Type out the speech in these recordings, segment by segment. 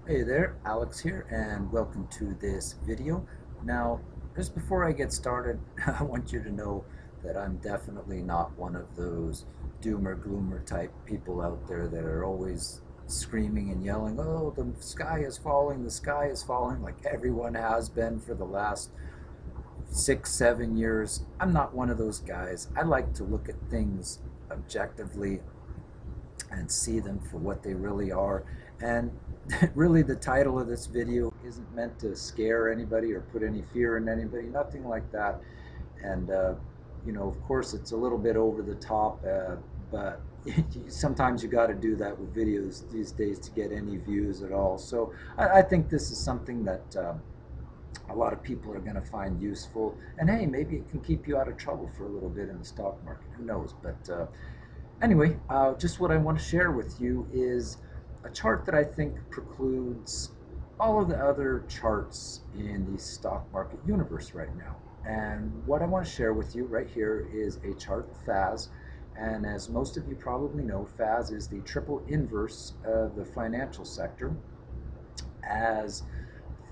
Hey there, Alex here, and welcome to this video. Now, just before I get started, I want you to know that I'm definitely not one of those doomer gloomer type people out there that are always screaming and yelling, oh, the sky is falling, the sky is falling, like everyone has been for the last 6, 7 years. I'm not one of those guys. I like to look at things objectively and see them for what they really are. And really, the title of this video isn't meant to scare anybody or put any fear in anybody, nothing like that. And, of course, it's a little bit over the top, but sometimes you got to do that with videos these days to get any views at all. So I think this is something that a lot of people are going to find useful. And hey, maybe it can keep you out of trouble for a little bit in the stock market. Who knows? But anyway, just what I want to share with you is a chart that I think precludes all of the other charts in the stock market universe right now. And what I want to share with you right here is a chart of FAS. And as most of you probably know, FAS is the triple inverse of the financial sector. As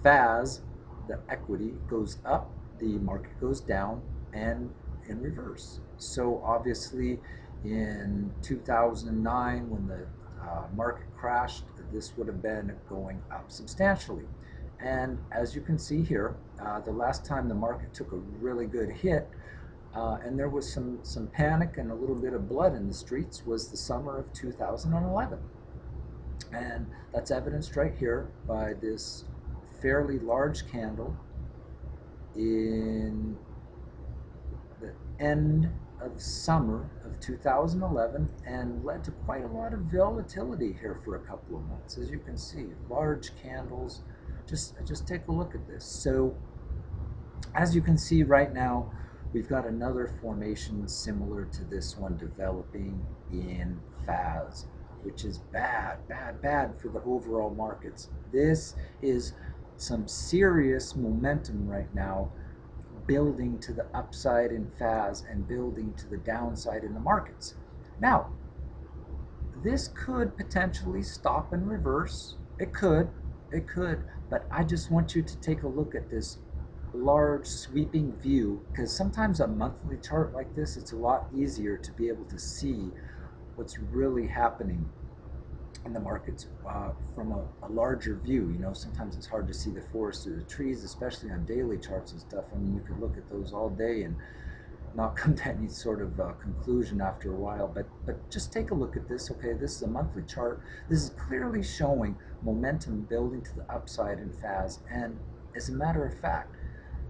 FAS, the equity goes up, the market goes down, and in reverse. So obviously in 2009 when the market crashed, this would have been going up substantially. And as you can see here, the last time the market took a really good hit, and there was some panic and a little bit of blood in the streets, was the summer of 2011. And that's evidenced right here by this fairly large candle in the end of summer of 2011 and led to quite a lot of volatility here for a couple of months. As you can see, large candles. Just take a look at this. So as you can see right now, we've got another formation similar to this one developing in FAS, which is bad, bad, bad for the overall markets. This is some serious momentum right now, building to the upside in FAS and building to the downside in the markets. Now, this could potentially stop and reverse. It could, but I just want you to take a look at this large sweeping view, because sometimes a monthly chart like this, it's a lot easier to be able to see what's really happening in the markets from a larger view. Sometimes it's hard to see the forest through the trees, especially on daily charts and stuff. I mean, you could look at those all day and not come to any sort of conclusion after a while. But just take a look at this. Okay, this is a monthly chart. This is clearly showing momentum building to the upside in FAS. And as a matter of fact,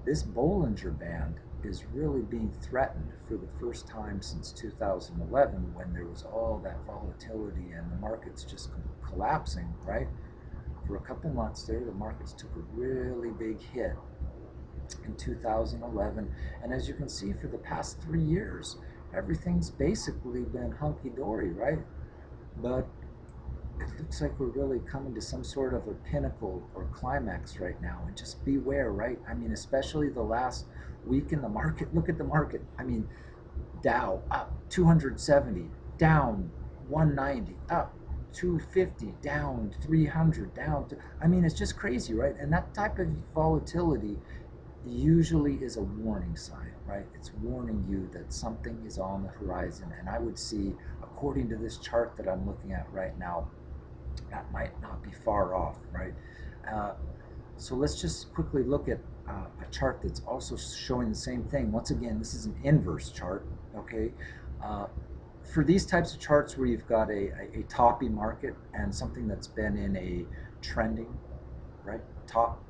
this Bollinger Band is really being threatened for the first time since 2011, when there was all that volatility and the markets just collapsing, right? For a couple months there, the markets took a really big hit in 2011. And as you can see, for the past 3 years, everything's basically been hunky-dory, right? But it looks like we're really coming to some sort of a pinnacle or climax right now. And just beware, right? I mean, especially the last week in the market. Look at the market. I mean, Dow up 270, down 190, up 250, down 300, down. I mean, it's just crazy, right? And that type of volatility usually is a warning sign, right? It's warning you that something is on the horizon. And I would see, according to this chart that I'm looking at right now, that might not be far off, right? Uh, so let's just quickly look at a chart that's also showing the same thing. Once again, this is an inverse chart, okay? Uh, for these types of charts where you've got a toppy market and something that's been in a trending, right?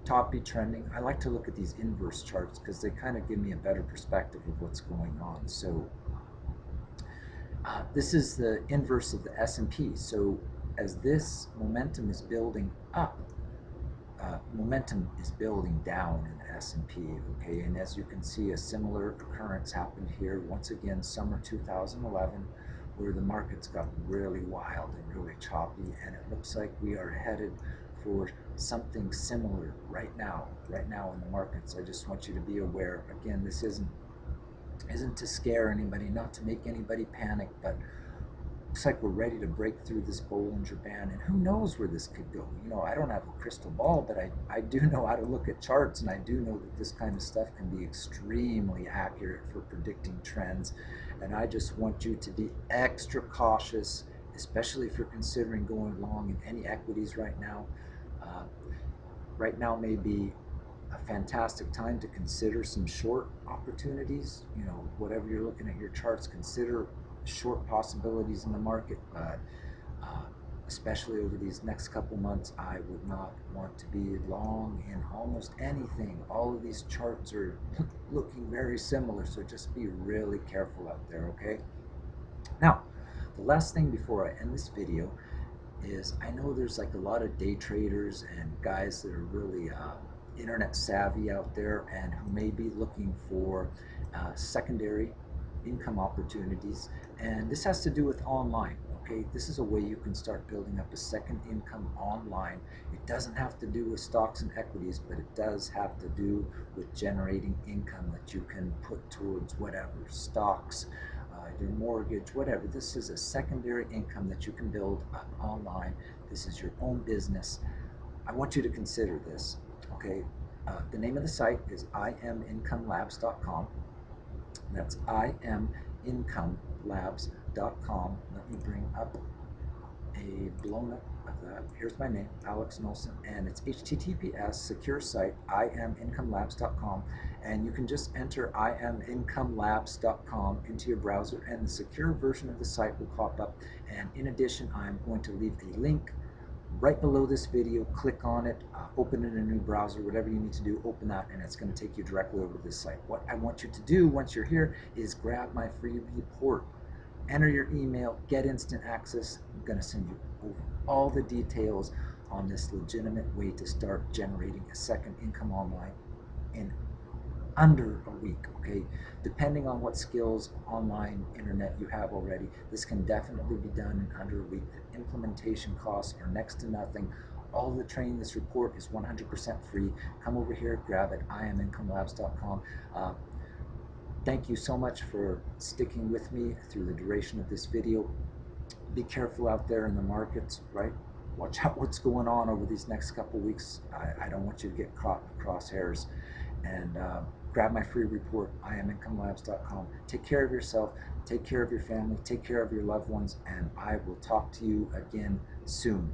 Toppy trending. I like to look at these inverse charts because they kind of give me a better perspective of what's going on. So this is the inverse of the S&P. So as this momentum is building up, momentum is building down in the S&P, okay? And as you can see, a similar occurrence happened here, once again, summer 2011, where the markets got really wild and really choppy, and it looks like we are headed for something similar right now in the markets. I just want you to be aware. Again, this isn't to scare anybody, not to make anybody panic, but looks like we're ready to break through this Bollinger Band, and who knows where this could go. You know, I don't have a crystal ball, but I do know how to look at charts, and I do know that this kind of stuff can be extremely accurate for predicting trends. And I just want you to be extra cautious, especially if you're considering going long in any equities right now. Uh, right now may be a fantastic time to consider some short opportunities. You know, whatever you're looking at your charts, consider short possibilities in the market. But uh, especially over these next couple months, I would not want to be long in almost anything. All of these charts are looking very similar, so just be really careful out there, okay? Now, the last thing before I end this video is I know there's like a lot of day traders and guys that are really internet savvy out there and who may be looking for secondary income opportunities, and this has to do with online. Okay, this is a way you can start building up a second income online. It doesn't have to do with stocks and equities, but it does have to do with generating income that you can put towards whatever, stocks, your mortgage, whatever. This is a secondary income that you can build up online. This is your own business. I want you to consider this. Okay, the name of the site is imincomelabs.com. That's imincomelabs.com. Let me bring up a blown up of that. Here's my name, Alex Nolson, and it's HTTPS, secure site, imincomelabs.com, and you can just enter imincomelabs.com into your browser, and the secure version of the site will pop up. And in addition, I'm going to leave a link right below this video. Click on it, open it in a new browser, whatever you need to do, open that, and it's going to take you directly over to this site. What I want you to do once you're here is grab my free report. Enter your email, get instant access. I'm going to send you over all the details on this legitimate way to start generating a second income online in under a week, okay? Depending on what skills, online, internet you have already, this can definitely be done in under a week. The implementation costs are next to nothing. All the training, this report is 100% free. Come over here, grab it, imincomelabs.com. Thank you so much for sticking with me through the duration of this video. Be careful out there in the markets, right? Watch out what's going on over these next couple weeks. I don't want you to get caught in crosshairs. And grab my free report, imincomelabs.com. Take care of yourself, take care of your family, take care of your loved ones, and I will talk to you again soon.